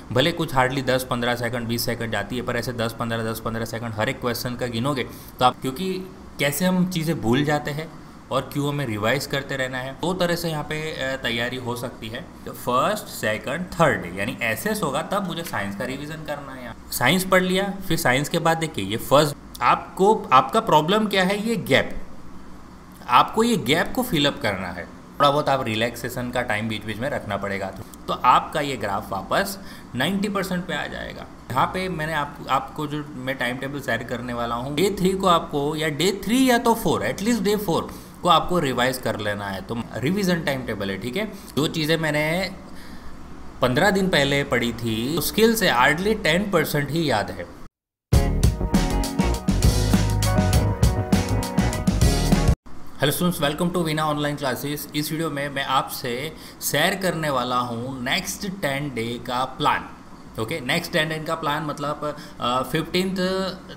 भले कुछ hardly 10-15 second 20 second जाती है, पर ऐसे 10-15 सेकंड हर एक क्वेश्चन का गिनोगे तो आप, क्योंकि कैसे हम चीज़ें भूल जाते हैं और क्यों हमें रिवाइज करते रहना है, दो तरह से यहाँ पे तैयारी हो सकती है। तो फर्स्ट सेकंड थर्ड डे यानी एसएस होगा तब मुझे साइंस का रिवीजन करना है। साइंस पढ़ लिया, फिर साइंस के बाद देखिए ये फर्स्ट, आपको आपका प्रॉब्लम क्या है, ये गैप, आपको ये गैप को फिलअप करना है। थोड़ा बहुत आप रिलैक्सेशन का टाइम बीच बीच में रखना पड़ेगा, तो आपका ये ग्राफ वापस 90% पे आ जाएगा। यहाँ पे मैंने आपको जो मैं टाइम टेबल शेयर करने वाला हूँ, डे 3 को आपको, या डे 3 या तो 4, एटलीस्ट डे 4 को आपको रिवाइज कर लेना है। तो रिवीजन टाइम टेबल है, ठीक है। जो चीज़ें मैंने 15 दिन पहले पढ़ी थी, तो स्किल से हार्डली 10% ही याद है। Hello students, welcome to Veena online classes. इस वीडियो में मैं आपसे शेयर करने वाला हूँ नेक्स्ट 10 डे का प्लान। ओके, नेक्स्ट 10 डे का प्लान मतलब 15th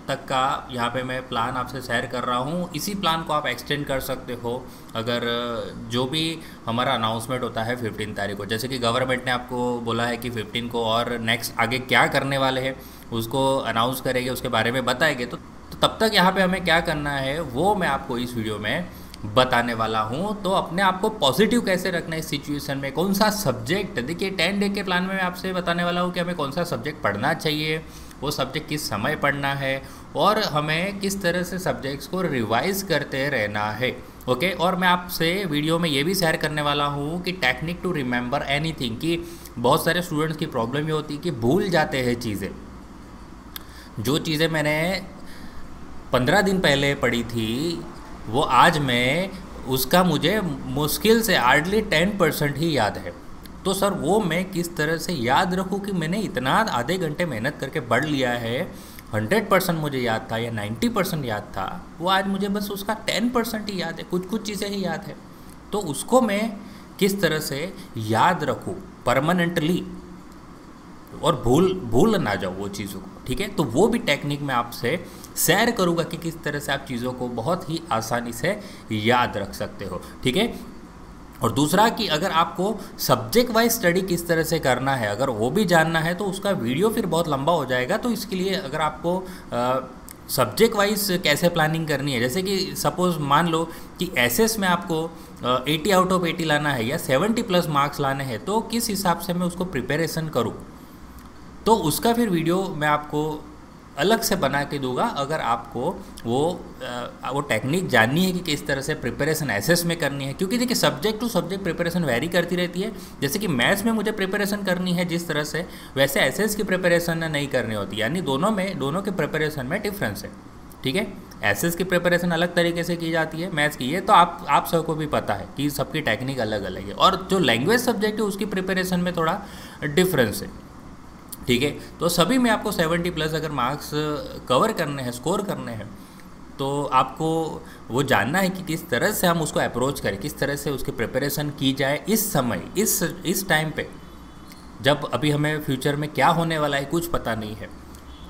तक का यहाँ पे मैं प्लान आपसे शेयर कर रहा हूँ। इसी प्लान को आप एक्सटेंड कर सकते हो अगर जो भी हमारा अनाउंसमेंट होता है 15 तारीख को, जैसे कि गवर्नमेंट ने आपको बोला है कि 15 को और नेक्स्ट आगे क्या करने वाले हैं उसको अनाउंस करेंगे, उसके बारे में बताएंगे। तो तब तक यहाँ पे हमें क्या करना है वो मैं आपको इस वीडियो में बताने वाला हूँ। तो अपने आप को पॉजिटिव कैसे रखना है इस सिचुएशन में, कौन सा सब्जेक्ट, देखिए 10 डे के प्लान में मैं आपसे बताने वाला हूँ कि हमें कौन सा सब्जेक्ट पढ़ना चाहिए, वो सब्जेक्ट किस समय पढ़ना है और हमें किस तरह से सब्जेक्ट्स को रिवाइज करते रहना है। ओके, और मैं आपसे वीडियो में ये भी शेयर करने वाला हूँ कि टेक्निक टू रिमेंबर एनीथिंग, कि बहुत सारे स्टूडेंट्स की प्रॉब्लम ये होती है कि भूल जाते हैं चीज़ें। जो चीज़ें मैंने 15 दिन पहले पढ़ी थी वो आज मैं उसका मुझे मुश्किल से हार्डली 10% ही याद है। तो सर वो मैं किस तरह से याद रखूं कि मैंने इतना आधे घंटे मेहनत करके पढ़ लिया है, 100% मुझे याद था या 90% याद था, वो आज मुझे बस उसका 10% ही याद है, कुछ चीज़ें ही याद है। तो उसको मैं किस तरह से याद रखूँ परमानेंटली और भूल ना जाओ वो चीज़ों को, ठीक है। तो वो भी टेक्निक मैं आपसे शेयर करूँगा कि किस तरह से आप चीज़ों को बहुत ही आसानी से याद रख सकते हो, ठीक है। और दूसरा कि अगर आपको सब्जेक्ट वाइज स्टडी किस तरह से करना है, अगर वो भी जानना है तो उसका वीडियो फिर बहुत लंबा हो जाएगा। तो इसके लिए अगर आपको सब्जेक्ट वाइज कैसे प्लानिंग करनी है, जैसे कि सपोज़ मान लो कि एसएस में आपको 80 आउट ऑफ 80 लाना है या 70+ मार्क्स लाने हैं, तो किस हिसाब से मैं उसको प्रिपरेशन करूँ, तो उसका फिर वीडियो मैं आपको अलग से बना के दूंगा। अगर आपको वो टेक्निक जाननी है कि किस तरह से प्रिपरेशन एसएस में करनी है, क्योंकि देखिए subject to subject preparation vary करती रहती है। जैसे कि मैथ्स में मुझे प्रिपरेशन करनी है जिस तरह से, वैसे एसएस की प्रिपरेशन नहीं करनी होती, यानी दोनों के प्रिपरेशन में डिफरेंस है, ठीक है। एसएस की प्रिपरेशन अलग तरीके से की जाती है, मैथ्स की, ये तो आप सबको भी पता है कि सबकी टेक्निक अलग अलग है। और जो लैंग्वेज सब्जेक्ट है उसकी प्रिपरेशन में थोड़ा डिफरेंस है, ठीक है। तो सभी में आपको 70+ अगर मार्क्स कवर करने हैं, स्कोर करने हैं, तो आपको वो जानना है कि किस तरह से हम उसको अप्रोच करें, किस तरह से उसकी प्रिपरेशन की जाए इस समय, इस टाइम पे, जब अभी हमें फ्यूचर में क्या होने वाला है कुछ पता नहीं है।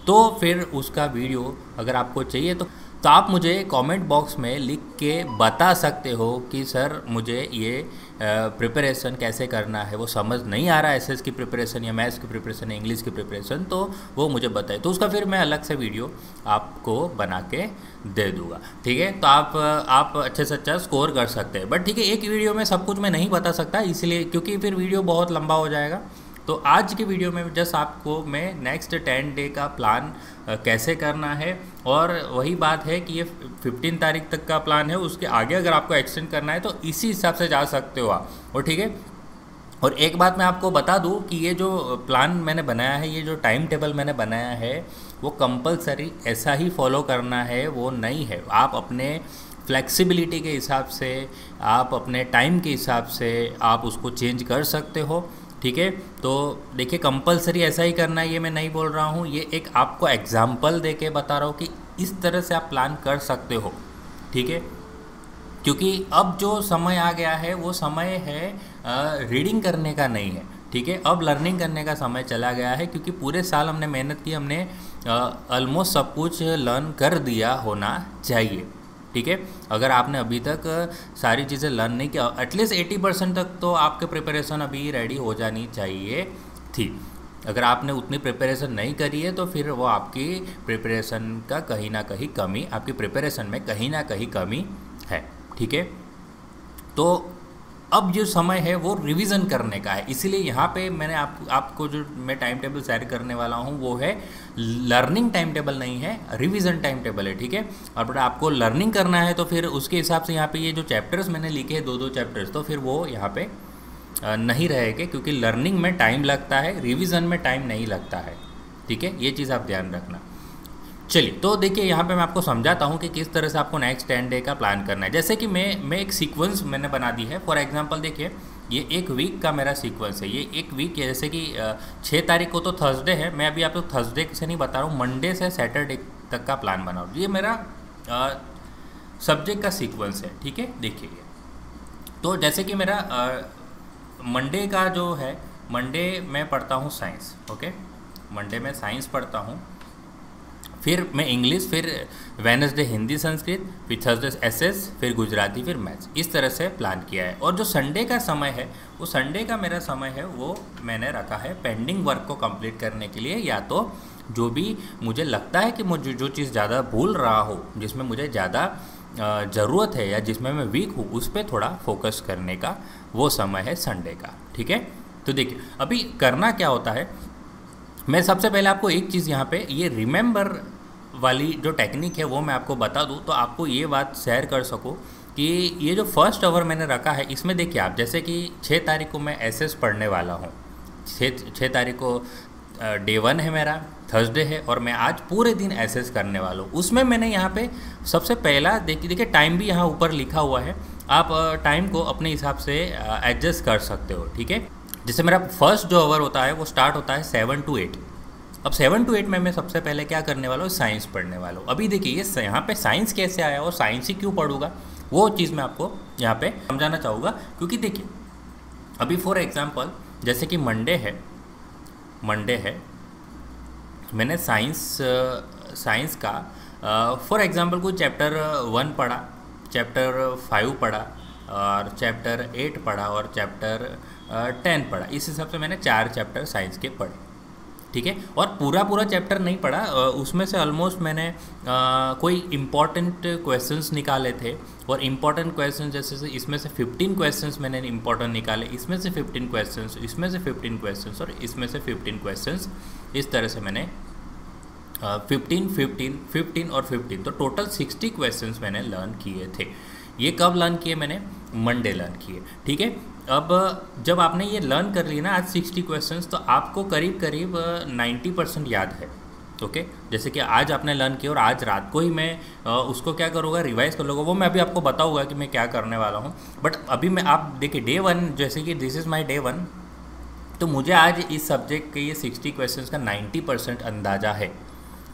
तो फिर उसका वीडियो अगर आपको चाहिए तो आप मुझे कमेंट बॉक्स में लिख के बता सकते हो कि सर मुझे ये प्रिपरेशन कैसे करना है, वो समझ नहीं आ रहा है, एसएस की प्रिपरेशन या मैथ्स की प्रिपरेशन या इंग्लिश की प्रिपरेशन, तो वो मुझे बताए, तो उसका फिर मैं अलग से वीडियो आपको बना के दे दूँगा, ठीक है। तो आप अच्छे से अच्छा स्कोर कर सकते हैं, बट ठीक है, एक वीडियो में सब कुछ मैं नहीं बता सकता, इसलिए क्योंकि फिर वीडियो बहुत लंबा हो जाएगा। तो आज की वीडियो में जस्ट आपको मैं नेक्स्ट 10 डे का प्लान कैसे करना है, और वही बात है कि ये 15 तारीख तक का प्लान है, उसके आगे अगर आपको एक्सटेंड करना है तो इसी हिसाब से जा सकते हो आप, और ठीक है। और एक बात मैं आपको बता दूं कि ये जो प्लान मैंने बनाया है, ये जो टाइम टेबल मैंने बनाया है, वो कंपलसरी ऐसा ही फॉलो करना है, वो नहीं है। आप अपने फ्लेक्सिबिलिटी के हिसाब से, आप अपने टाइम के हिसाब से आप उसको चेंज कर सकते हो, ठीक है। तो देखिए कंपलसरी ऐसा ही करना है, ये मैं नहीं बोल रहा हूँ, ये एक आपको एग्जाम्पल दे के बता रहा हूँ कि इस तरह से आप प्लान कर सकते हो, ठीक है। क्योंकि अब जो समय आ गया है वो समय है रीडिंग करने का नहीं है, ठीक है। अब लर्निंग करने का समय चला गया है, क्योंकि पूरे साल हमने मेहनत की, हमने ऑलमोस्ट सब कुछ लर्न कर दिया होना चाहिए, ठीक है। अगर आपने अभी तक सारी चीज़ें लर्न नहीं किया, एटलीस्ट 80% तक तो आपके प्रिपरेशन अभी रेडी हो जानी चाहिए थी, अगर आपने उतनी प्रिपरेशन नहीं करी है तो फिर वो आपकी प्रिपरेशन का कहीं ना कहीं कमी, आपकी प्रिपरेशन में कहीं ना कहीं कमी है। ठीक है, तो अब जो समय है वो रिवीजन करने का है, इसीलिए यहाँ पे मैंने आपको जो मैं टाइम टेबल शेयर करने वाला हूँ वो है लर्निंग टाइम टेबल नहीं है, रिवीजन टाइम टेबल है। ठीक है, और बट आपको लर्निंग करना है तो फिर उसके हिसाब से यहाँ पे ये जो चैप्टर्स मैंने लिखे हैं 2-2 चैप्टर्स, तो फिर वो यहाँ पे नहीं रहेंगे, क्योंकि लर्निंग में टाइम लगता है, रिवीजन में टाइम नहीं लगता है। ठीक है, ये चीज़ आप ध्यान रखना। चलिए, तो देखिए यहाँ पे मैं आपको समझाता हूँ कि किस तरह से आपको नेक्स्ट 10 डे का प्लान करना है। जैसे कि मैं एक सीक्वेंस मैंने बना दी है। फॉर एग्जांपल देखिए, ये एक वीक का मेरा सीक्वेंस है। ये एक वीक जैसे कि 6 तारीख को तो थर्सडे है, मैं अभी आपको थर्सडे से नहीं बता रहा हूँ, मंडे से सैटरडे तक का प्लान बना रहा हूँ। ये मेरा सब्जेक्ट का सीक्वेंस है। ठीक है, देखिए, तो जैसे कि मेरा मंडे का जो है, मंडे मैं पढ़ता हूँ साइंस। ओके, मंडे में साइंस पढ़ता हूँ, फिर मैं इंग्लिश, फिर वेडनेसडे हिंदी संस्कृत, फिर थर्सडे एसएस, फिर गुजराती, फिर मैथ्स, इस तरह से प्लान किया है। और जो संडे का समय है, वो संडे का मेरा समय है वो मैंने रखा है पेंडिंग वर्क को कंप्लीट करने के लिए, या तो जो भी मुझे लगता है कि मुझे जो चीज़ ज़्यादा भूल रहा हो, जिसमें मुझे ज़्यादा ज़रूरत है या जिसमें मैं वीक हूँ, उस पर थोड़ा फोकस करने का वो समय है संडे का। ठीक है, तो देखिए अभी करना क्या होता है, मैं सबसे पहले आपको एक चीज़ यहाँ पे ये रिमेंबर वाली जो टेक्निक है वो मैं आपको बता दूँ, तो आपको ये बात शेयर कर सकूँ कि ये जो फर्स्ट आवर मैंने रखा है, इसमें देखिए आप, जैसे कि 6 तारीख को मैं एसएस पढ़ने वाला हूँ, 6 तारीख को डे 1 है मेरा, थर्सडे है, और मैं आज पूरे दिन एसएस करने वाला हूँ। उसमें मैंने यहाँ पे सबसे पहला देखिए टाइम भी यहाँ ऊपर लिखा हुआ है, आप टाइम को अपने हिसाब से एडजस्ट कर सकते हो। ठीक है, जैसे मेरा फर्स्ट जो आवर होता है वो स्टार्ट होता है 7 to 8। अब 7 to 8 में मैं सबसे पहले क्या करने वाला हूँ, साइंस पढ़ने वाला हूँ। अभी देखिए ये यहाँ पे साइंस कैसे आया और साइंस ही क्यों पढ़ूंगा, वो चीज़ मैं आपको यहाँ पे समझाना चाहूँगा। क्योंकि देखिए अभी फॉर एग्जांपल जैसे कि मंडे है, मैंने साइंस का फॉर एग्जांपल कोई चैप्टर 1 पढ़ा, चैप्टर 5 पढ़ा, और चैप्टर 8 पढ़ा, और चैप्टर 10 पढ़ा। इस हिसाब से मैंने 4 चैप्टर साइंस के पढ़े। ठीक है, और पूरा चैप्टर नहीं पढ़ा, उसमें से ऑलमोस्ट मैंने कोई इम्पॉर्टेंट क्वेश्चंस निकाले थे, और इम्पॉर्टेंट क्वेश्चंस जैसे इसमें से 15 क्वेश्चंस मैंने इम्पॉर्टेंट निकाले, इसमें से 15 क्वेश्चंस, इसमें से 15 क्वेश्चंस, और इसमें से 15 क्वेश्चंस, इस तरह से मैंने 15 और 15, तो टोटल 60 क्वेश्चंस मैंने लर्न किए थे। ये कब लर्न किए मैंने, मंडे लर्न किए। ठीक है, अब जब आपने ये लर्न कर लिया ना आज 60 क्वेश्चंस, तो आपको करीब 90% याद है। ओके, जैसे कि आज आपने लर्न किया और आज रात को ही मैं उसको क्या करूँगा, रिवाइज कर लूँगा। वो मैं अभी आपको बताऊँगा कि मैं क्या करने वाला हूँ। बट अभी मैं, आप देखिए डे 1, जैसे कि दिस इज़ माई डे 1, तो मुझे आज इस सब्जेक्ट के ये 60 क्वेश्चंस का 90% अंदाज़ा है।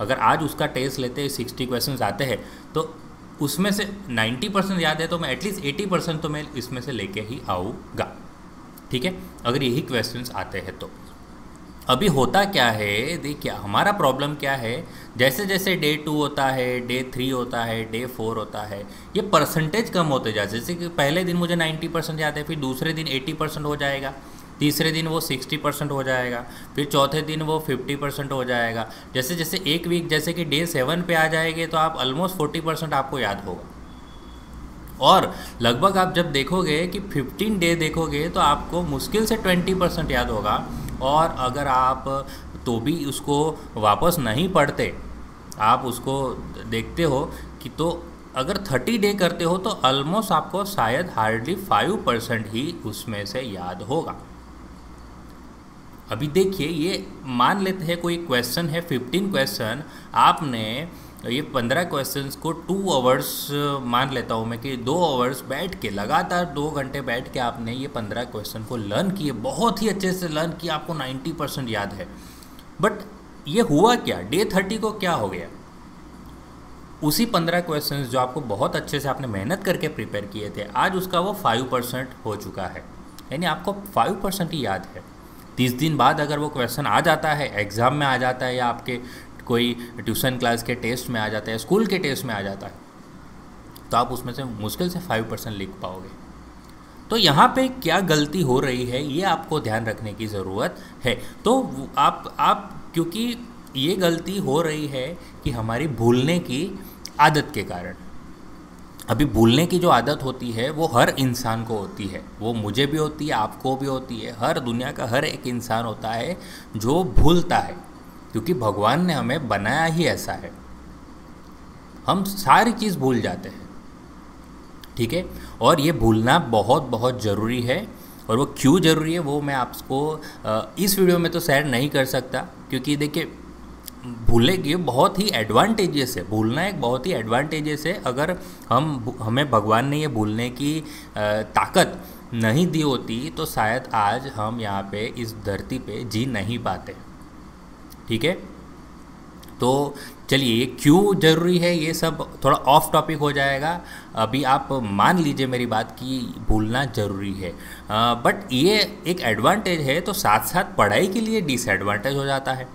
अगर आज उसका टेस्ट लेते 60 क्वेश्चंस आते हैं तो उसमें से 90% याद है, तो मैं एटलीस्ट 80% तो मैं इसमें से लेके ही आऊँगा। ठीक है, अगर यही क्वेश्चंस आते हैं तो। अभी होता क्या है, देखिए हमारा प्रॉब्लम क्या है, जैसे जैसे डे 2 होता है, डे 3 होता है, डे 4 होता है, ये परसेंटेज कम होते जाते। जैसे कि पहले दिन मुझे 90% याद है, फिर दूसरे दिन 80% हो जाएगा, तीसरे दिन वो 60% हो जाएगा, फिर चौथे दिन वो 50% हो जाएगा। जैसे जैसे एक वीक, जैसे कि डे 7 पे आ जाएंगे तो आप ऑलमोस्ट 40% आपको याद होगा। और लगभग आप जब देखोगे कि 15 डे देखोगे तो आपको मुश्किल से 20% याद होगा। और अगर आप तो भी उसको वापस नहीं पढ़ते, आप उसको देखते हो कि, तो अगर 30 डे करते हो तो ऑलमोस्ट आपको शायद हार्डली 5% ही उसमें से याद होगा। अभी देखिए, ये मान लेते हैं कोई क्वेश्चन है 15 क्वेश्चन, आपने ये 15 क्वेश्चंस को 2 आवर्स मान लेता हूँ मैं कि 2 आवर्स बैठ के, लगातार 2 घंटे बैठ के आपने ये 15 क्वेश्चन को लर्न किए, बहुत ही अच्छे से लर्न किया, आपको 90% याद है। बट ये हुआ क्या, डे 30 को क्या हो गया, उसी 15 क्वेश्चंस जो आपको बहुत अच्छे से आपने मेहनत करके प्रिपेयर किए थे, आज उसका वो 5% हो चुका है, यानी आपको 5% ही याद है। 30 दिन बाद अगर वो क्वेश्चन आ जाता है, एग्ज़ाम में आ जाता है, या आपके कोई ट्यूशन क्लास के टेस्ट में आ जाता है, स्कूल के टेस्ट में आ जाता है, तो आप उसमें से मुश्किल से 5% लिख पाओगे। तो यहाँ पे क्या गलती हो रही है ये आपको ध्यान रखने की ज़रूरत है। तो आप क्योंकि ये गलती हो रही है कि हमारी भूलने की आदत के कारण। अभी भूलने की जो आदत होती है वो हर इंसान को होती है, वो मुझे भी होती है, आपको भी होती है, हर दुनिया का हर एक इंसान होता है जो भूलता है, क्योंकि भगवान ने हमें बनाया ही ऐसा है। हम सारी चीज़ भूल जाते हैं, ठीक है। और ये भूलना बहुत बहुत ज़रूरी है, और वो क्यों ज़रूरी है वो मैं आपको इस वीडियो में तो शेयर नहीं कर सकता, क्योंकि देखिए भूलने की बहुत ही एडवांटेजेस है, भूलना एक बहुत ही एडवांटेजेस है। अगर हमें भगवान ने ये भूलने की ताकत नहीं दी होती तो शायद आज हम यहाँ पे इस धरती पे जी नहीं पाते, ठीक है। तो चलिए ये क्यों ज़रूरी है ये सब थोड़ा ऑफ टॉपिक हो जाएगा। अभी आप मान लीजिए मेरी बात कि भूलना ज़रूरी है, बट ये एक एडवांटेज है, तो साथ साथ पढ़ाई के लिए डिसएडवांटेज हो जाता है,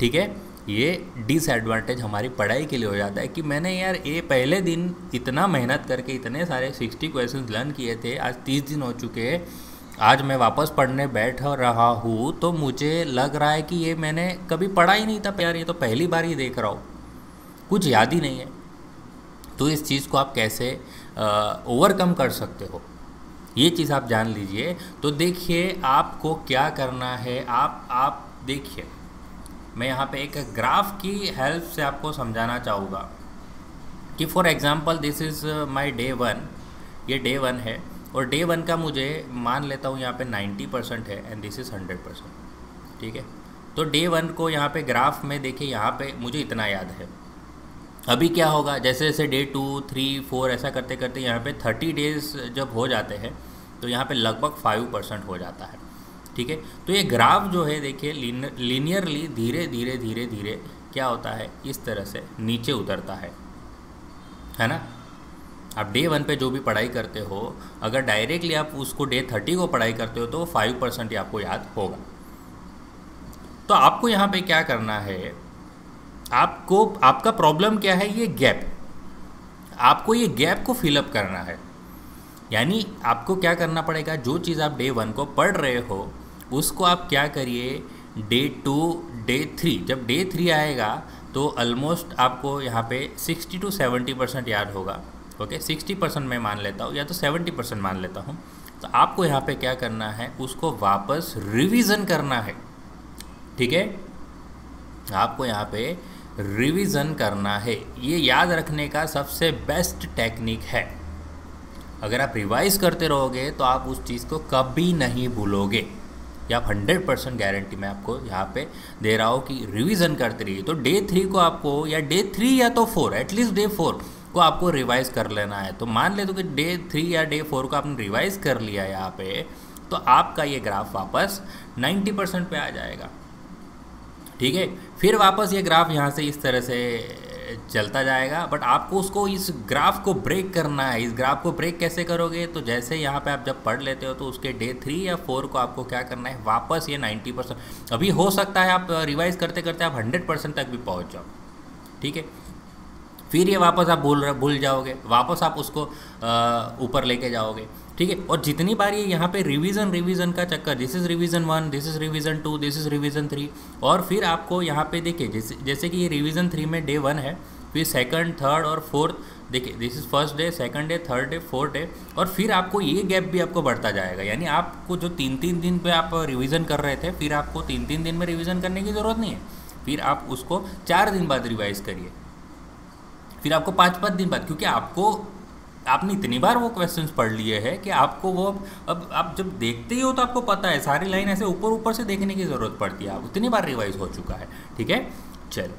ठीक है। ये डिसएडवांटेज हमारी पढ़ाई के लिए हो जाता है कि मैंने यार ये पहले दिन इतना मेहनत करके इतने सारे 60 क्वेश्चंस लर्न किए थे, आज 30 दिन हो चुके हैं, आज मैं वापस पढ़ने बैठ रहा हूँ तो मुझे लग रहा है कि ये मैंने कभी पढ़ा ही नहीं था यार, ये तो पहली बार ही देख रहा हूँ, कुछ याद ही नहीं है। तो इस चीज़ को आप कैसे ओवरकम कर सकते हो ये चीज़ आप जान लीजिए। तो देखिए आपको क्या करना है, आप देखिए मैं यहाँ पे एक ग्राफ की हेल्प से आपको समझाना चाहूँगा कि for example this is my day 1, ये डे 1 है, और डे 1 का मुझे मान लेता हूँ यहाँ पे 90% है एंड दिस इज़ 100%, ठीक है। तो डे 1 को यहाँ पे ग्राफ में देखिए, यहाँ पे मुझे इतना याद है। अभी क्या होगा, जैसे जैसे डे 2, 3, 4 ऐसा करते करते यहाँ पे 30 डेज़ जब हो जाते हैं तो यहाँ पे लगभग 5% हो जाता है, ठीक है। तो ये ग्राफ जो है देखिए लीनियरली धीरे धीरे धीरे धीरे क्या होता है, इस तरह से नीचे उतरता है ना। आप डे 1 पे जो भी पढ़ाई करते हो, अगर डायरेक्टली आप उसको डे 30 को पढ़ाई करते हो तो 5% ही आपको याद होगा। तो आपको यहाँ पे क्या करना है, आपको आपका प्रॉब्लम क्या है, ये गैप, आपको ये गैप को फिलअप करना है। यानी आपको क्या करना पड़ेगा, जो चीज़ आप डे 1 को पढ़ रहे हो उसको आप क्या करिए डे 2, डे 3, जब डे 3 आएगा तो ऑलमोस्ट आपको यहाँ पे 60 to 70% याद होगा, ओके। 60% मैं मान लेता हूँ या तो 70% मान लेता हूँ। तो आपको यहाँ पे क्या करना है, उसको वापस रिवीजन करना है, ठीक है। आपको यहाँ पे रिवीजन करना है, ये याद रखने का सबसे बेस्ट टेक्निक है। अगर आप रिवाइज करते रहोगे तो आप उस चीज़ को कभी नहीं भूलोगे, या आप 100% गारंटी मैं आपको यहाँ पे दे रहा हूँ कि रिवीजन करते रहिए। तो डे 3 को आपको, या डे 3 या तो 4, एटलीस्ट डे 4 को आपको रिवाइज कर लेना है। तो मान ले तो कि डे 3 या डे 4 को आपने रिवाइज कर लिया यहाँ पे, तो आपका ये ग्राफ वापस 90% पे आ जाएगा, ठीक है। फिर वापस ये ग्राफ यहाँ से इस तरह से चलता जाएगा, बट आपको उसको इस ग्राफ को ब्रेक करना है। इस ग्राफ को ब्रेक कैसे करोगे, तो जैसे यहाँ पे आप जब पढ़ लेते हो तो उसके डे 3 या 4 को आपको क्या करना है, वापस ये 90%, अभी हो सकता है आप रिवाइज करते करते आप 100% तक भी पहुँच जाओ, ठीक है। फिर ये वापस आप भूल जाओगे, वापस आप उसको ऊपर लेके जाओगे, ठीक है। और जितनी बार ये यहाँ पे रिवीजन का चक्कर, this is revision 1, this is revision 2, this is revision 3, और फिर आपको यहाँ पे देखिए जैसे कि ये रिवीजन 3 में डे 1 है, फिर सेकंड, थर्ड और फोर्थ, देखिए this is first day, second day, third day, fourth day, और फिर आपको ये गैप भी आपको बढ़ता जाएगा। यानी आपको जो 3-3 दिन पे आप रिवीजन कर रहे थे, फिर आपको 3-3 दिन में रिवीजन करने की ज़रूरत नहीं है, फिर आप उसको 4 दिन बाद रिवाइज करिए, फिर आपको 5-5 दिन बाद, क्योंकि आपने इतनी बार वो क्वेश्चंस पढ़ लिए हैं कि आपको वो अब आप जब देखते ही हो तो आपको पता है, सारी लाइन ऐसे ऊपर ऊपर से देखने की ज़रूरत पड़ती है, आप इतनी बार रिवाइज हो चुका है, ठीक है। चलो,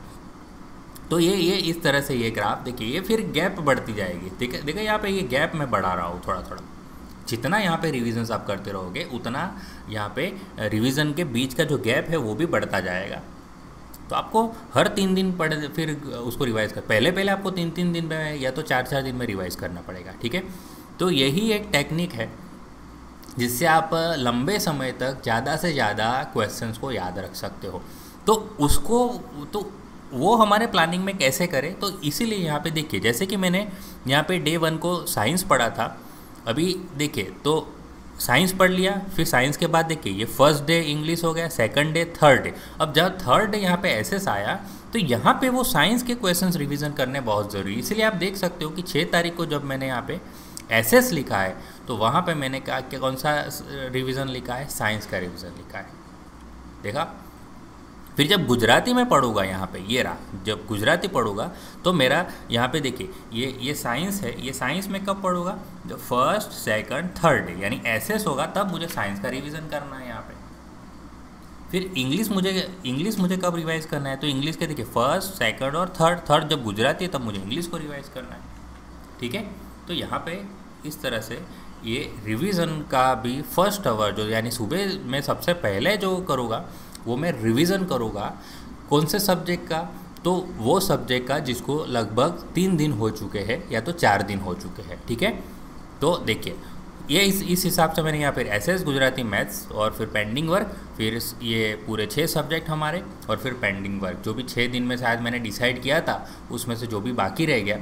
तो ये इस तरह से ये ग्राफ देखिए, ये फिर गैप बढ़ती जाएगी, ठीक है। देखिए यहाँ पे ये गैप मैं बढ़ा रहा हूँ थोड़ा थोड़ा, जितना यहाँ पे रिविजन्स आप करते रहोगे उतना यहाँ पे रिवीजन के बीच का जो गैप है वो भी बढ़ता जाएगा। तो आपको हर 3 दिन पढ़ फिर उसको रिवाइज़ कर, पहले आपको 3-3 दिन में या तो 4-4 दिन में रिवाइज़ करना पड़ेगा, ठीक है। तो यही एक टेक्निक है जिससे आप लंबे समय तक ज़्यादा से ज़्यादा क्वेश्चंस को याद रख सकते हो। तो उसको तो वो हमारे प्लानिंग में कैसे करें, तो इसीलिए यहाँ पे देखिए, जैसे कि मैंने यहाँ पे डे 1 को साइंस पढ़ा था, अभी देखिए तो साइंस पढ़ लिया, फिर साइंस के बाद देखिए ये फर्स्ट डे इंग्लिश हो गया, सेकंड डे, थर्ड डे। अब जब थर्ड डे यहाँ पे एसएस आया तो यहाँ पे वो साइंस के क्वेश्चंस रिवीजन करने बहुत ज़रूरी, इसलिए आप देख सकते हो कि 6 तारीख को जब मैंने यहाँ पे एसएस लिखा है तो वहाँ पे मैंने कहा कि कौन सा रिवीजन लिखा है, साइंस का रिवीजन लिखा है, देखा। फिर जब गुजराती में पढ़ूंगा यहाँ पे, ये रहा, जब गुजराती पढ़ूंगा तो मेरा यहाँ पे देखिए ये साइंस है, ये साइंस में कब पढ़ूंगा, जब फर्स्ट सेकंड थर्ड डे यानी एसएस होगा तब मुझे साइंस का रिवीजन करना है यहाँ पे। फिर इंग्लिश मुझे कब रिवाइज करना है, तो इंग्लिश के देखिए फर्स्ट सेकंड और थर्ड जब गुजराती है तब मुझे इंग्लिश को रिवाइज करना है, ठीक है। तो यहाँ पे इस तरह से ये रिवीजन का भी फर्स्ट आवर जो यानी सुबह में सबसे पहले जो करूँगा वो मैं रिवीजन करूँगा कौन से सब्जेक्ट का, तो वो सब्जेक्ट का जिसको लगभग 3 दिन हो चुके हैं या तो 4 दिन हो चुके हैं, ठीक है। तो देखिए ये इस हिसाब से मैंने यहाँ फिर एसएस, गुजराती, मैथ्स और फिर पेंडिंग वर्क, फिर ये पूरे 6 सब्जेक्ट हमारे और फिर पेंडिंग वर्क जो भी 6 दिन में शायद मैंने डिसाइड किया था उसमें से जो भी बाकी रह गया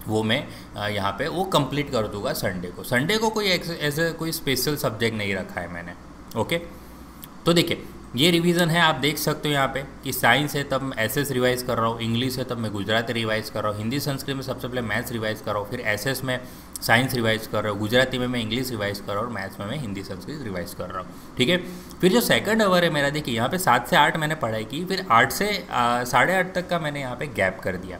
वो मैं यहाँ पे वो कंप्लीट कर दूँगा संडे को कोई ऐसे कोई स्पेशल सब्जेक्ट नहीं रखा है मैंने, ओके। तो देखिए ये रिवीजन है, आप देख सकते हो यहाँ पे कि साइंस है तब मैं एसएस रिवाइज कर रहा हूँ, इंग्लिश है तब मैं गुजराती रिवाइज कर रहा हूँ, हिंदी संस्कृत में सबसे पहले मैथ्स रिवाइज कर रहा हूँ, फिर एसएस में साइंस रिवाइज कर रहा हूँ, गुजराती में मैं इंग्लिश रिवाइज कर रहा हूँ और मैथ्स में मैं हिंदी संस्कृत रिवाइज कर रहा हूँ, ठीक है। फिर जो सेकंड आवर है मेरा, देखिए यहाँ पे 7 से 8 मैंने पढ़ाई की, फिर 8 से 8:30 तक का मैंने यहाँ पे गैप कर दिया।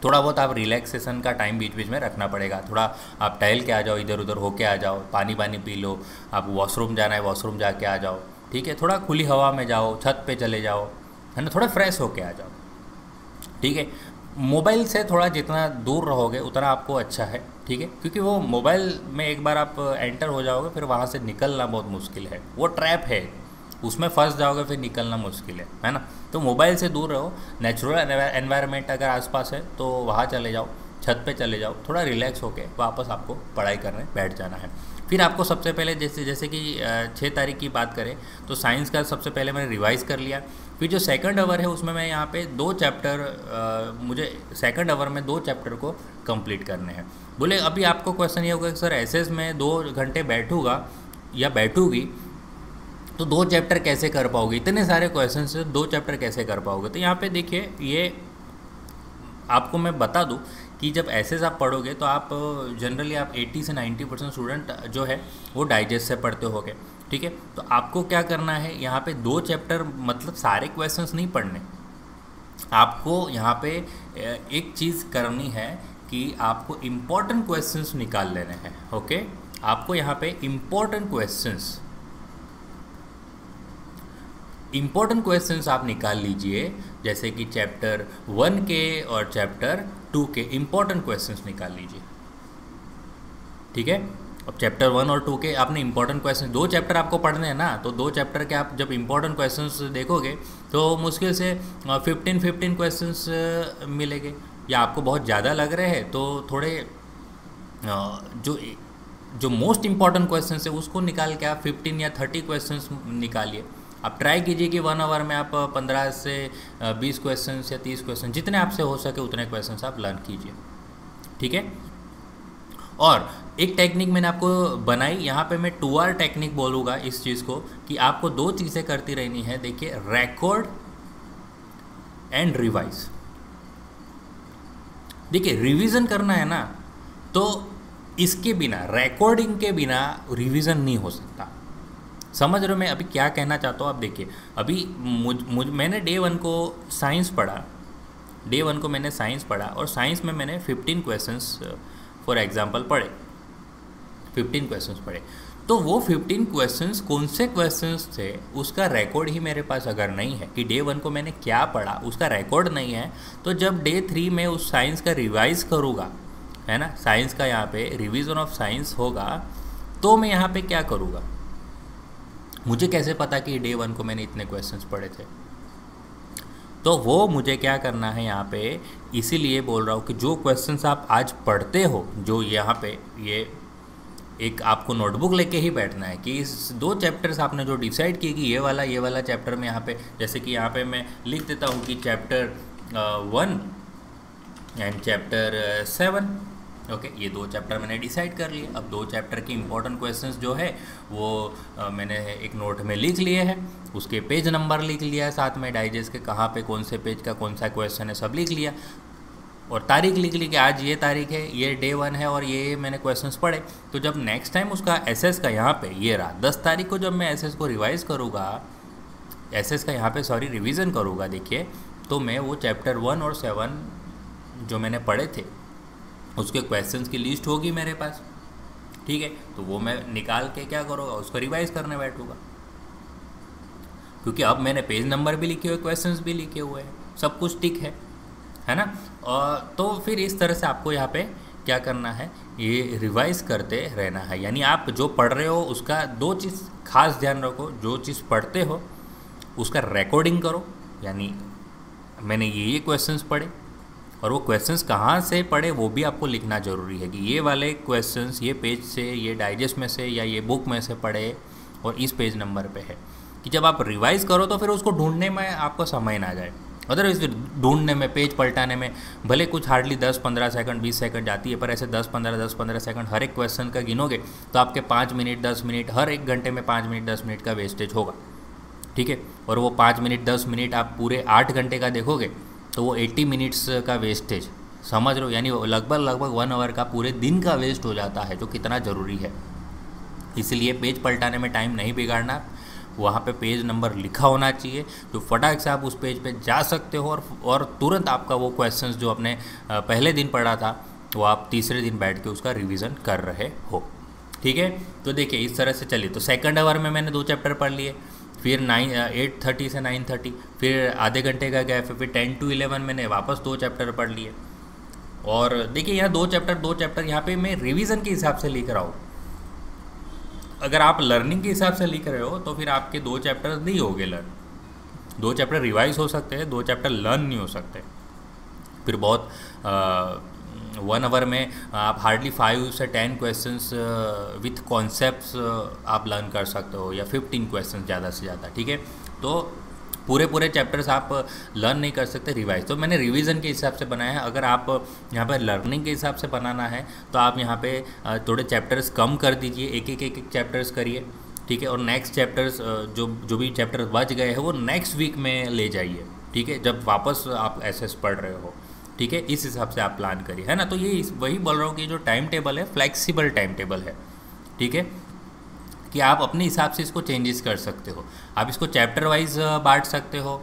थोड़ा बहुत आप रिलैक्सेशन का टाइम बीच बीच में रखना पड़ेगा, थोड़ा आप टहल के आ जाओ, इधर उधर होके आ जाओ, पानी पी लो, आप वॉशरूम जाना है वॉशरूम जाके आ जाओ, ठीक है। थोड़ा खुली हवा में जाओ, छत पे चले जाओ, है ना, थोड़ा फ्रेश होके आ जाओ, ठीक है। मोबाइल से थोड़ा जितना दूर रहोगे उतना आपको अच्छा है, ठीक है, क्योंकि वो मोबाइल में एक बार आप एंटर हो जाओगे फिर वहाँ से निकलना बहुत मुश्किल है, वो ट्रैप है, उसमें फंस जाओगे फिर निकलना मुश्किल है ना। तो मोबाइल से दूर रहो, नेचुरल एनवायरनमेंट अगर आसपास है तो वहाँ चले जाओ, छत पे चले जाओ, थोड़ा रिलैक्स होके वापस आपको पढ़ाई करने बैठ जाना है। फिर आपको सबसे पहले जैसे कि 6 तारीख की बात करें तो साइंस का सबसे पहले मैंने रिवाइज़ कर लिया। फिर जो सेकंड आवर है उसमें मैं यहाँ पे 2 चैप्टर मुझे सेकंड आवर में 2 चैप्टर को कंप्लीट करने हैं। बोले अभी आपको क्वेश्चन ये होगा कि सर एसएस में 2 घंटे बैठूंगा या बैठूंगी तो 2 चैप्टर कैसे कर पाओगे, इतने सारे क्वेश्चन से 2 चैप्टर कैसे कर पाओगे। तो यहाँ पे देखिए ये आपको मैं बता दूँ कि जब एसएस आप पढ़ोगे तो आप जनरली आप 80 से 90% स्टूडेंट जो है वो डाइजेस्ट से पढ़ते होगे, ठीक है। तो आपको क्या करना है, यहाँ पे 2 चैप्टर मतलब सारे क्वेश्चंस नहीं पढ़ने, आपको यहाँ पे एक चीज़ करनी है कि आपको इम्पोर्टेंट क्वेश्चंस निकाल लेने हैं, ओके। आपको यहाँ पे इम्पोर्टेंट क्वेश्चंस आप निकाल लीजिए, जैसे कि चैप्टर 1 के और चैप्टर 2 के इम्पोर्टेंट क्वेश्चंस निकाल लीजिए, ठीक है। अब चैप्टर 1 और 2 के आपने इम्पोर्टेंट क्वेश्चन 2 चैप्टर आपको पढ़ने हैं ना, तो 2 चैप्टर के आप जब इम्पोर्टेंट क्वेश्चंस देखोगे तो मुश्किल से 15 क्वेश्चंस मिलेंगे, या आपको बहुत ज़्यादा लग रहे हैं तो थोड़े जो मोस्ट इम्पॉर्टेंट क्वेश्चन है उसको निकाल के आप 15 या 30 क्वेश्चंस निकालिए। आप ट्राई कीजिए कि 1 आवर में आप 15 से 20 क्वेश्चन या 30 क्वेश्चन जितने आपसे हो सके उतने क्वेश्चन आप लर्न कीजिए, ठीक है। और एक टेक्निक मैंने आपको बनाई, यहाँ पे मैं 2R टेक्निक बोलूँगा इस चीज़ को, कि आपको 2 चीज़ें करती रहनी है। देखिए, रिकॉर्ड एंड रिवाइज। देखिए रिवीजन करना है ना, तो इसके बिना, रिकॉर्डिंग के बिना रिवीजन नहीं हो सकता। समझ रहे हो मैं अभी क्या कहना चाहता हूँ। आप देखिए, अभी मैंने डे 1 को साइंस पढ़ा, डे 1 को मैंने साइंस पढ़ा और साइंस में मैंने 15 क्वेश्चंस फॉर एग्जांपल पढ़े, 15 क्वेश्चंस पढ़े। तो वो 15 क्वेश्चंस कौन से क्वेश्चंस थे उसका रिकॉर्ड ही मेरे पास अगर नहीं है कि डे 1 को मैंने क्या पढ़ा, उसका रिकॉर्ड नहीं है, तो जब डे 3 में उस साइंस का रिवाइज करूँगा, है ना, साइंस का यहाँ पे रिवीजन ऑफ साइंस होगा, तो मैं यहाँ पे क्या करूँगा, मुझे कैसे पता कि डे 1 को मैंने इतने क्वेश्चंस पढ़े थे। तो वो मुझे क्या करना है यहाँ पे, इसीलिए बोल रहा हूँ कि जो क्वेश्चंस आप आज पढ़ते हो, जो यहाँ पे ये एक आपको नोटबुक लेके ही बैठना है कि इस 2 चैप्टर्स आपने जो डिसाइड किए कि ये वाला चैप्टर में यहाँ पे, जैसे कि यहाँ पे मैं लिख देता हूँ कि चैप्टर 1 एंड चैप्टर 7, ओके, ये 2 चैप्टर मैंने डिसाइड कर लिए। अब 2 चैप्टर की इंपॉर्टेंट क्वेश्चंस जो है वो मैंने एक नोट में लिख लिए हैं, उसके पेज नंबर लिख लिया है, साथ में डाइजेस्ट के कहाँ पे कौन से पेज का कौन सा क्वेश्चन है सब लिख लिया, और तारीख लिख ली कि आज ये तारीख है, ये डे 1 है और ये मैंने क्वेश्चंस पढ़े। तो जब नेक्स्ट टाइम उसका एसएस का यहाँ पे ये रहा 10 तारीख को जब मैं एसएस को रिवाइज़ करूँगा, एसएस का यहाँ पे सॉरी रिवीजन करूँगा, देखिए तो मैं वो चैप्टर 1 और 7 जो मैंने पढ़े थे उसके क्वेश्चंस की लिस्ट होगी मेरे पास, ठीक है। तो वो मैं निकाल के क्या करूँगा, उसको रिवाइज करने बैठूँगा, क्योंकि अब मैंने पेज नंबर भी लिखे हुए, क्वेश्चंस भी लिखे हुए हैं, सब कुछ टिक है ना। और तो फिर इस तरह से आपको यहाँ पे क्या करना है, ये रिवाइज करते रहना है। यानी आप जो पढ़ रहे हो उसका 2 चीज़ खास ध्यान रखो, जो चीज़ पढ़ते हो उसका रिकॉर्डिंग करो, यानी मैंने ये क्वेश्चंस पढ़े और वो क्वेश्चंस कहाँ से पढ़े वो भी आपको लिखना ज़रूरी है कि ये वाले क्वेश्चंस ये पेज से, ये डाइजेस्ट में से या ये बुक में से पढ़े और इस पेज नंबर पे है, कि जब आप रिवाइज़ करो तो फिर उसको ढूंढने में आपको समय ना जाए। अदरवाइज ढूंढने में, पेज पलटाने में भले कुछ हार्डली 10-15 सेकंड 20 सेकंड जाती है, पर ऐसे 10-15 सेकंड हर एक क्वेश्चन का गिनोगे तो आपके 5 मिनट 10 मिनट, हर एक घंटे में 5 मिनट 10 मिनट का वेस्टेज होगा, ठीक है। और वो 5 मिनट 10 मिनट आप पूरे 8 घंटे का देखोगे तो वो 80 मिनट्स का वेस्टेज, समझ रहे हो, यानी लगभग 1 आवर का पूरे दिन का वेस्ट हो जाता है, जो कितना ज़रूरी है। इसलिए पेज पलटाने में टाइम नहीं बिगाड़ना, वहाँ पे पेज नंबर लिखा होना चाहिए, तो फटाक से आप उस पेज पे जा सकते हो और तुरंत आपका वो क्वेश्चंस जो आपने पहले दिन पढ़ा था वो आप तीसरे दिन बैठ के उसका रिवीजन कर रहे हो, ठीक है। तो देखिए इस तरह से चलिए, तो सेकंड आवर में मैंने 2 चैप्टर पढ़ लिए, फिर 8:30 से 9:30, फिर आधे घंटे का गैप है, फिर 10 to 11 मैंने वापस 2 चैप्टर पढ़ लिए। और देखिए यहाँ 2 चैप्टर यहाँ पे मैं रिवीजन के हिसाब से लिख रहा हूँ। अगर आप लर्निंग के हिसाब से लिख रहे हो तो फिर आपके 2 चैप्टर नहीं होंगे लर्न। 2 चैप्टर रिवाइज हो सकते हैं, 2 चैप्टर लर्न नहीं हो सकते। फिर बहुत 1 आवर में आप हार्डली 5 से 10 क्वेश्चंस विथ कॉन्सेप्ट्स आप लर्न कर सकते हो, या 15 क्वेश्चंस ज़्यादा से ज़्यादा, ठीक है। तो पूरे चैप्टर्स आप लर्न नहीं कर सकते रिवाइज, तो मैंने रिवीजन के हिसाब से बनाया है। अगर आप यहाँ पर लर्निंग के हिसाब से बनाना है तो आप यहाँ पे थोड़े चैप्टर्स कम कर दीजिए, एक चैप्टर्स करिए, ठीक है। और नेक्स्ट चैप्टर्स जो भी चैप्टर्स बच गए हैं वो नेक्स्ट वीक में ले जाइए, ठीक है, जब वापस आप एसएस पढ़ रहे हो, ठीक है। इस हिसाब से आप प्लान करिए, है ना। तो ये वही बोल रहा हूँ कि जो टाइम टेबल है फ्लेक्सिबल टाइम टेबल है, ठीक है, कि आप अपने हिसाब से इसको चेंजेस कर सकते हो। आप इसको चैप्टर वाइज बांट सकते हो,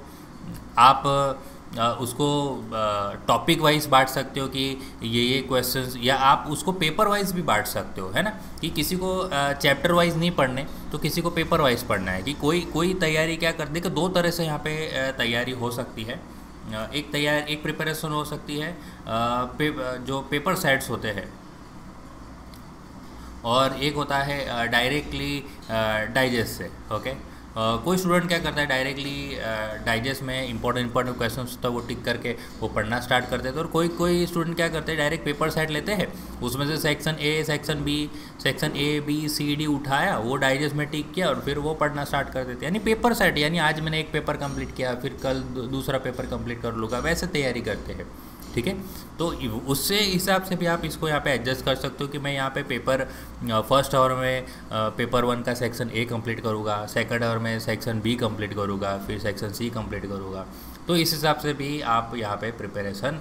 आप उसको टॉपिक वाइज बांट सकते हो कि ये क्वेश्चंस, या आप उसको पेपर वाइज भी बांट सकते हो, है ना, कि किसी को चैप्टर वाइज नहीं पढ़ने तो किसी को पेपर वाइज पढ़ना है, कि कोई तैयारी क्या कर दे। 2 तरह से यहाँ पे तैयारी हो सकती है। एक प्रिपरेशन हो सकती है जो पेपर सेट्स होते हैं, और एक होता है डायरेक्टली डाइजेस्ट से, ओके। कोई स्टूडेंट क्या करता है, डायरेक्टली डाइजेस्ट में इंपॉर्टेंट क्वेश्चन होता है वो टिक करके वो पढ़ना स्टार्ट कर देते हैं। और कोई स्टूडेंट क्या करते हैं, डायरेक्ट पेपर सेट लेते हैं, उसमें से section A, section B, section A B C D उठाया, वो डाइजेस्ट में टिक किया और फिर वो पढ़ना स्टार्ट कर देते हैं। यानी पेपर सेट, यानी आज मैंने एक पेपर कंप्लीट किया, फिर कल दूसरा पेपर कंप्लीट कर लूँगा, वैसे तैयारी करते हैं, ठीक है। तो उससे हिसाब से भी आप इसको यहाँ पे एडजस्ट कर सकते हो कि मैं यहाँ पे पेपर फर्स्ट आवर में पेपर 1 का सेक्शन ए कंप्लीट करूँगा, सेकंड आवर में सेक्शन बी कंप्लीट करूँगा, फिर सेक्शन सी कंप्लीट करूँगा। तो इस हिसाब से भी आप यहाँ पे प्रिपरेशन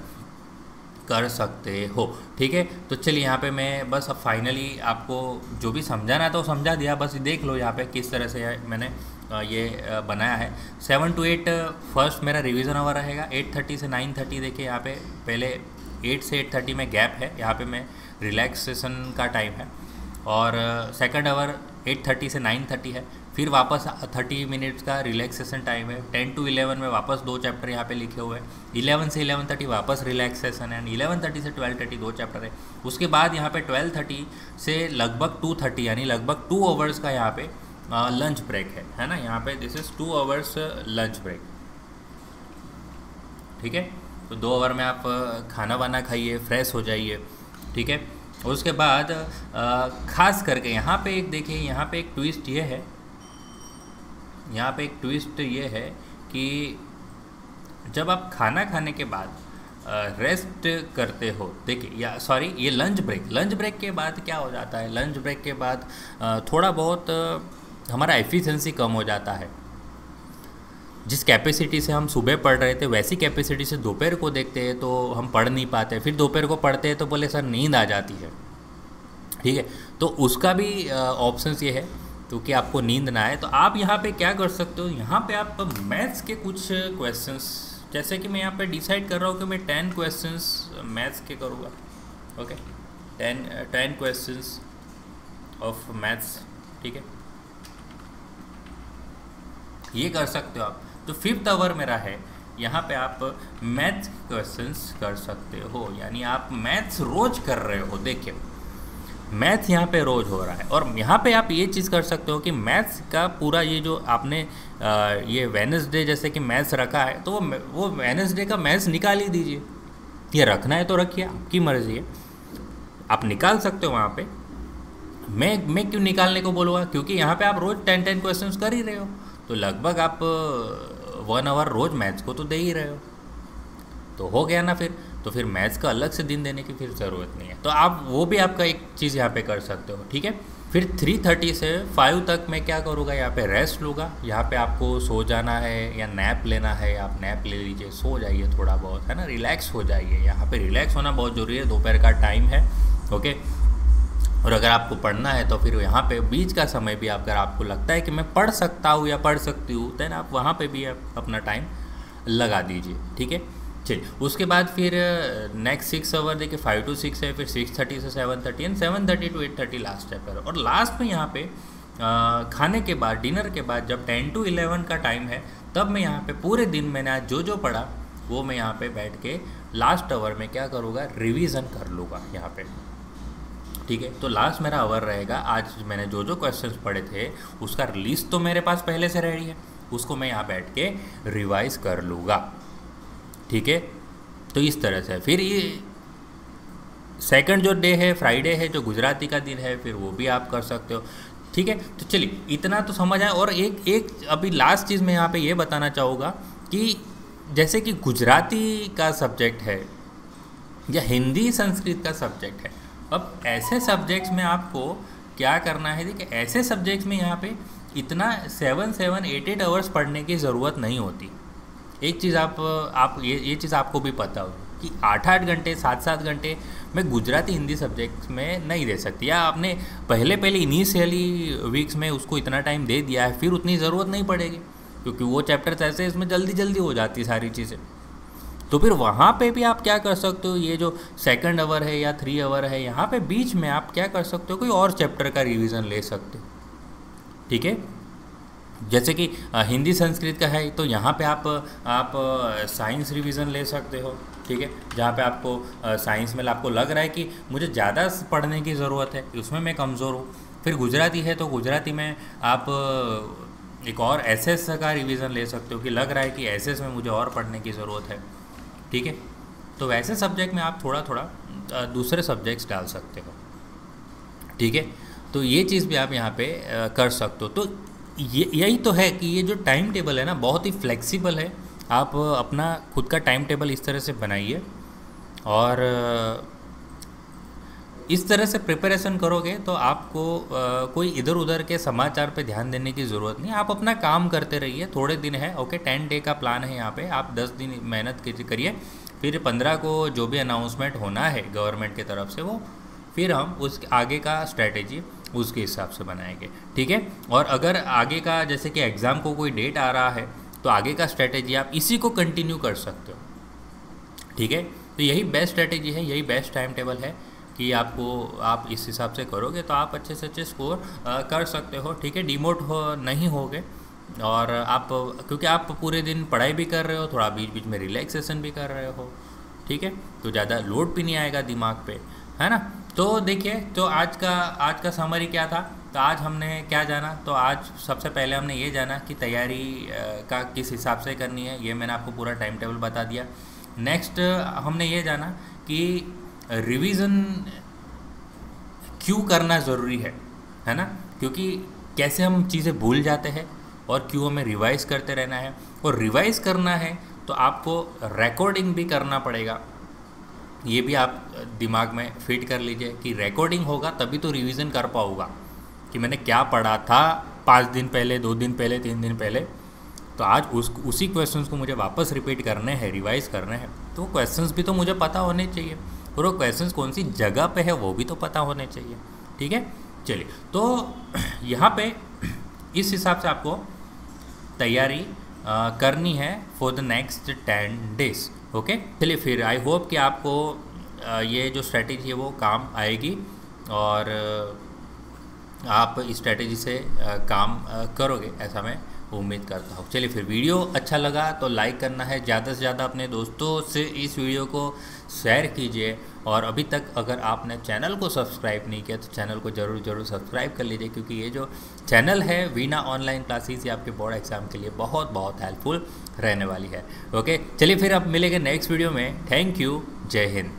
कर सकते हो, ठीक है। तो चलिए यहाँ पे मैं बस अब फाइनली आपको जो भी समझाना था वो समझा दिया, बस देख लो यहाँ पे किस तरह से मैंने ये बनाया है। 7 to 8 फर्स्ट मेरा रिवीजन आवर रहेगा, 8:30 से 9:30। देखिए यहाँ पे पहले 8 से 8:30 में गैप है, यहाँ पे मैं रिलैक्सेशन का टाइम है। और सेकंड आवर 8:30 से 9:30 है, फिर वापस 30 मिनट्स का रिलैक्सेशन टाइम है। 10 to 11 में वापस 2 चैप्टर यहाँ पे लिखे हुए हैं। 11 से 11:30 वापस रिलैक्सेशन है, एंड 11:30 से 12:30 2 चैप्टर है। उसके बाद यहाँ पे 12:30 से लगभग 2:30 यानी लगभग 2 आवर्स का यहाँ पे लंच ब्रेक है ना। यहाँ पे this is 2 hours lunch break, ठीक है। तो 2 आवर में आप खाना वाना खाइए, फ्रेश हो जाइए, ठीक है। उसके बाद खास करके यहाँ पे एक देखिए, यहाँ पे एक ट्विस्ट ये है, यहाँ पे एक ट्विस्ट ये है कि जब आप खाना खाने के बाद रेस्ट करते हो, देखिए या सॉरी ये लंच ब्रेक के बाद क्या हो जाता है, लंच ब्रेक के बाद थोड़ा बहुत हमारा एफिशिएंसी कम हो जाता है। जिस कैपेसिटी से हम सुबह पढ़ रहे थे वैसी कैपेसिटी से दोपहर को देखते हैं तो हम पढ़ नहीं पाते, फिर दोपहर को पढ़ते हैं तो बोले सर नींद आ जाती है, ठीक है। तो उसका भी ऑप्शंस ये है क्योंकि आपको नींद ना आए तो आप यहाँ पे क्या कर सकते हो, यहाँ पे आप मैथ्स के कुछ क्वेश्चंस, जैसे कि मैं यहाँ पे डिसाइड कर रहा हूँ कि मैं 10 क्वेश्चंस मैथ्स के करूँगा, ओके, 10 क्वेश्चंस ऑफ मैथ्स, ठीक है, ये कर सकते हो आप। तो 5th आवर मेरा है, यहाँ पे आप मैथ्स क्वेश्चंस कर सकते हो, यानी आप मैथ्स रोज कर रहे हो, देखिए मैथ्स यहाँ पे रोज हो रहा है। और यहाँ पे आप ये चीज़ कर सकते हो कि मैथ्स का पूरा ये जो आपने ये वेडनेसडे जैसे कि मैथ्स रखा है तो वो वेडनेसडे का मैथ्स निकाल ही दीजिए, ये रखना है तो रखिए, आपकी मर्जी है, आप निकाल सकते हो वहाँ पे। मैं क्यों निकालने को बोलूँगा, क्योंकि यहाँ पे आप रोज़ 10 क्वेश्चंस कर ही रहे हो, तो लगभग आप 1 आवर रोज़ मैथ्स को तो दे ही रहे हो, तो हो गया ना। फिर तो मैथ्स का अलग से दिन देने की फिर ज़रूरत नहीं है, तो आप वो भी आपका एक चीज़ यहाँ पे कर सकते हो, ठीक है। फिर 3:30 से 5 तक मैं क्या करूँगा, यहाँ पे रेस्ट लूँगा। यहाँ पे आपको सो जाना है या नैप लेना है, आप नैप ले लीजिए, सो जाइए थोड़ा बहुत, है ना, रिलैक्स हो जाइए। यहाँ पे रिलैक्स होना बहुत ज़रूरी है, दोपहर का टाइम है, ओके। और अगर आपको पढ़ना है तो फिर यहाँ पे बीच का समय भी अगर आपको लगता है कि मैं पढ़ सकता हूँ या पढ़ सकती हूँ, देन आप वहाँ पे भी आप अपना टाइम लगा दीजिए, ठीक है। चलिए उसके बाद फिर नेक्स्ट 6 आवर देखिए 5 to 6 है, फिर 6:30 से 7:30 एंड 7:30 to 8:30 लास्ट चैप्टर। और लास्ट में यहाँ पे खाने के बाद, डिनर के बाद जब 10 to 11 का टाइम है, तब मैं यहाँ पे पूरे दिन मैंने आज जो पढ़ा वो मैं यहाँ पे बैठ के लास्ट आवर में क्या करूँगा, रिवीजन कर लूँगा यहाँ पे, ठीक है। तो लास्ट मेरा आवर रहेगा, आज मैंने जो क्वेश्चंस पढ़े थे उसका लिस्ट तो मेरे पास पहले से रेडी है, उसको मैं यहाँ बैठ के रिवाइज कर लूँगा, ठीक है। तो इस तरह से फिर ये सेकंड जो डे है, फ्राइडे है, जो गुजराती का दिन है, फिर वो भी आप कर सकते हो, ठीक है। तो चलिए इतना तो समझ आया। और एक अभी लास्ट चीज़ मैं यहाँ पे ये बताना चाहूँगा कि जैसे कि गुजराती का सब्जेक्ट है या हिंदी संस्कृत का सब्जेक्ट है, अब ऐसे सब्जेक्ट्स में आपको क्या करना है, देखिए ऐसे सब्जेक्ट्स में यहाँ पे इतना 7-8 आवर्स पढ़ने की ज़रूरत नहीं होती। एक चीज़ आप ये चीज़ आपको भी पता हो कि 8-8 घंटे 7-7 घंटे मैं गुजराती हिंदी सब्जेक्ट्स में नहीं दे सकती, या आपने पहले इनिशियली वीक्स में उसको इतना टाइम दे दिया है, फिर उतनी ज़रूरत नहीं पड़ेगी, क्योंकि वो चैप्टर्स ऐसे इसमें जल्दी हो जाती सारी चीज़ें। तो फिर वहाँ पे भी आप क्या कर सकते हो, ये जो 2nd आवर है या 3 आवर है, यहाँ पे बीच में आप क्या कर सकते हो, कोई और चैप्टर का रिवीजन ले सकते हो, ठीक है। जैसे कि हिंदी संस्कृत का है तो यहाँ पे आप साइंस रिवीजन ले सकते हो, ठीक है, जहाँ पे आपको साइंस में आपको लग रहा है कि मुझे ज़्यादा पढ़ने की ज़रूरत है, उसमें मैं कमज़ोर हूँ। फिर गुजराती है तो गुजराती में आप एक और एसएस का रिवीजन ले सकते हो कि लग रहा है कि एसएस में मुझे और पढ़ने की ज़रूरत है, ठीक है। तो वैसे सब्जेक्ट में आप थोड़ा दूसरे सब्जेक्ट्स डाल सकते हो, ठीक है। तो ये चीज़ भी आप यहाँ पे कर सकते हो। तो यही तो है कि ये जो टाइम टेबल है ना, बहुत ही फ्लेक्सिबल है। आप अपना खुद का टाइम टेबल इस तरह से बनाइए और इस तरह से प्रिपरेशन करोगे तो आपको कोई इधर उधर के समाचार पे ध्यान देने की ज़रूरत नहीं, आप अपना काम करते रहिए। थोड़े दिन है, ओके, 10 डे का प्लान है यहाँ पे, आप 10 दिन मेहनत करिए, फिर 15 को जो भी अनाउंसमेंट होना है गवर्नमेंट की तरफ से वो फिर हम उस आगे का स्ट्रैटेजी उसके हिसाब से बनाएंगे, ठीक है। और अगर आगे का जैसे कि एग्ज़ाम को कोई डेट आ रहा है तो आगे का स्ट्रैटेजी आप इसी को कंटिन्यू कर सकते हो, ठीक है। तो यही बेस्ट स्ट्रैटेजी है, यही बेस्ट टाइम टेबल है कि आप इस हिसाब से करोगे तो आप अच्छे से अच्छे स्कोर कर सकते हो, ठीक है। डिमोट नहीं होगे और आप क्योंकि आप पूरे दिन पढ़ाई भी कर रहे हो, थोड़ा बीच बीच में रिलैक्सेशन भी कर रहे हो, ठीक है, तो ज़्यादा लोड भी नहीं आएगा दिमाग पे, है ना। तो देखिए, तो आज का समरी क्या था, तो आज हमने क्या जाना, तो आज सबसे पहले हमने ये जाना कि तैयारी का किस हिसाब से करनी है, ये मैंने आपको पूरा टाइम टेबल बता दिया। नेक्स्ट हमने ये जाना कि रिवीजन क्यों करना ज़रूरी है ना, क्योंकि कैसे हम चीज़ें भूल जाते हैं और क्यों हमें रिवाइज़ करते रहना है, और रिवाइज़ करना है तो आपको रिकॉर्डिंग भी करना पड़ेगा। ये भी आप दिमाग में फिट कर लीजिए कि रिकॉर्डिंग होगा तभी तो रिवीजन कर पाऊँगा कि मैंने क्या पढ़ा था 5 दिन पहले, 2 दिन पहले, 3 दिन पहले। तो आज उसी क्वेश्चंस को मुझे वापस रिपीट करने हैं, रिवाइज करने हैं, तो क्वेश्चंस भी तो मुझे पता होने चाहिए, और वो क्वेश्चंस कौन सी जगह पे है वो भी तो पता होने चाहिए। ठीक है, चलिए, तो यहाँ पे इस हिसाब से आपको तैयारी करनी है for the next 10 days. Okay, चलिए फिर आई होप कि आपको ये जो स्ट्रेटेजी है वो काम आएगी और आप इस स्ट्रेटेजी से काम करोगे, ऐसा मैं उम्मीद करता हूँ। चलिए फिर, वीडियो अच्छा लगा तो लाइक करना है, ज़्यादा से ज़्यादा अपने दोस्तों से इस वीडियो को शेयर कीजिए, और अभी तक अगर आपने चैनल को सब्सक्राइब नहीं किया तो चैनल को ज़रूर सब्सक्राइब कर लीजिए, क्योंकि ये जो चैनल है वीना ऑनलाइन क्लासेस, ये आपके बोर्ड एग्जाम के लिए बहुत हेल्पफुल रहने वाली है। ओके, चलिए फिर अब मिलेंगे नेक्स्ट वीडियो में। थैंक यू, जय हिंद।